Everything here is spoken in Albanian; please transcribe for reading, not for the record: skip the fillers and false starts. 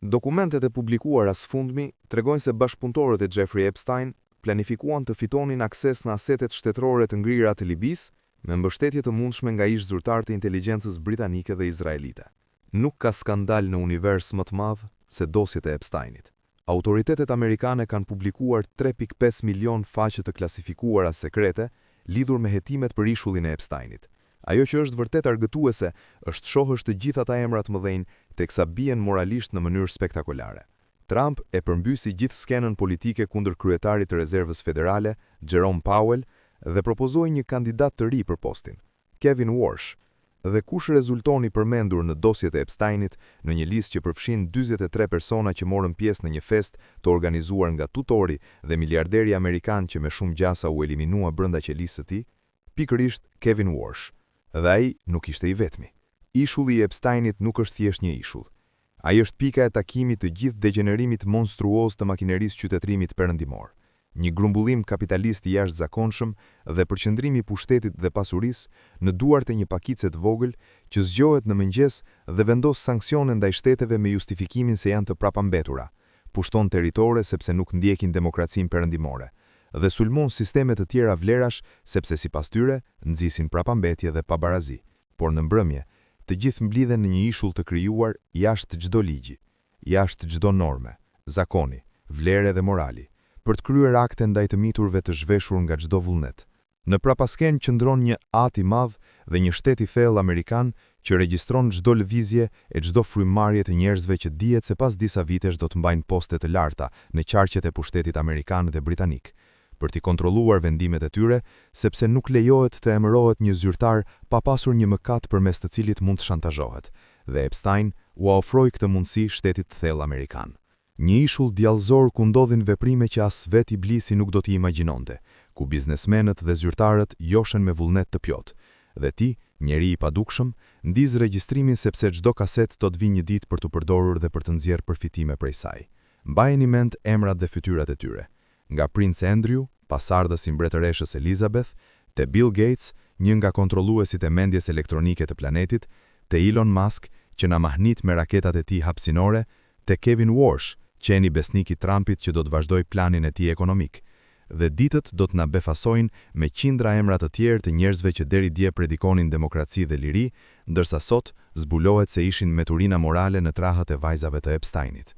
Dokumentet e publikuara së fundmi tregojnë se bashkëpunëtorët e Jeffrey Epstein planifikuan të fitonin akses në asetet shtetërore të ngrira të Libisë me mbështetje të mundshme nga ish zyrtar të inteligjencës britanike dhe izraelite. Nuk ka skandal në univers më të madh se dosjet e Epsteinit. Autoritetet amerikane kanë publikuar 3.5 milion faqe të klasifikuara sekrete lidhur me hetimet për ishullin e Epsteinit. Ajo që është vërtet argëtuese është shohësh të gjitha ata emrat mëdhenj teksa bien moralisht në mënyrë spektakolare. Trump e përmbysi gjithë skenën politike kundër kryetarit të Rezervës Federale, Jerome Powell, dhe propozoi një kandidat të ri për postin, Kevin Warsh, dhe kush rezultoni përmendur në dosjet e Epsteinit në një listë që përfshin 43 persona që morën pjesë në një fest të organizuar nga tutori dhe miliarderi amerikan që me shumë gjasa u eliminua brenda qelisë së tij, pikërisht Kevin Warsh. Dhe ai nuk ishte i vetmi. Ishulli i Epsteinit nuk është thjesht një ishull. Ai është pika e takimit të gjithë degenerimit monstruoz të makinerisë qytetërimit perëndimor. Një grumbullim kapitalist i jashtëzakonshëm dhe përqendrimi i pushtetit dhe pasurisë në duart e një pakice të vogël që zgjohet në mëngjes dhe vendos sanksione ndaj shteteve me justifikimin se janë të prapambetura, pushton territore sepse nuk ndjekin demokracinë perëndimore, dhe sulmon sisteme të tjera vlerash sepse sipas tyre nxisin prapambetje dhe pabarazi. Por në mbrëmje, të gjithë mblidhen në një ishull të krijuar jashtë çdo ligji, jashtë çdo norme, zakoni, vlere dhe morali, për të kryer akte ndaj të miturve të zhveshur nga çdo vullnet. Në prapasken qëndron një at i madh dhe një shtet i thellë amerikan që regjistron çdo lëvizje e çdo frymëmarrje të njerëzve që dihet se pas disa vitesh do të mbajnë poste të larta në qarqet e pushtetit amerikan dhe britanik, për t'i kontrolluar vendimet e tyre, sepse nuk lejohet të emërohet një zyrtar pa pasur një mëkat përmes të cilit mund të shantazhohet, dhe Epstein u ofroi këtë mundësi shtetit të thellë amerikan. Një ishull djallëzor ku ndodhin veprime që as vet iblisi nuk do t'i imagjinonte, ku biznesmenët dhe zyrtarët joshen me vullnet të plot, dhe ti, njeri i padukshëm, ndiz regjistrimin sepse çdo kaset do të vinë një ditë për t'u përdorur dhe për të nxjerrë përfitime prej saj. Mbajeni mend emrat dhe fytyrat e tyre. Nga Prince Andrew, pasardhës i mbretëreshës Elizabeth, te Bill Gates, një nga kontrolluesit e mendjes elektronike të planetit, te Elon Musk, që na mahnit me raketat e tij hapësinore, te Kevin Warsh, qeni besnik i Trumpit që do të vazhdoj planin e tij ekonomik. Dhe ditët do të na befasojnë me qindra emra të tjerë të njerëzve që deri dje predikonin demokraci dhe liri, ndërsa sot zbulohet se ishin me turina morale në trahët e vajzave të Epsteinit.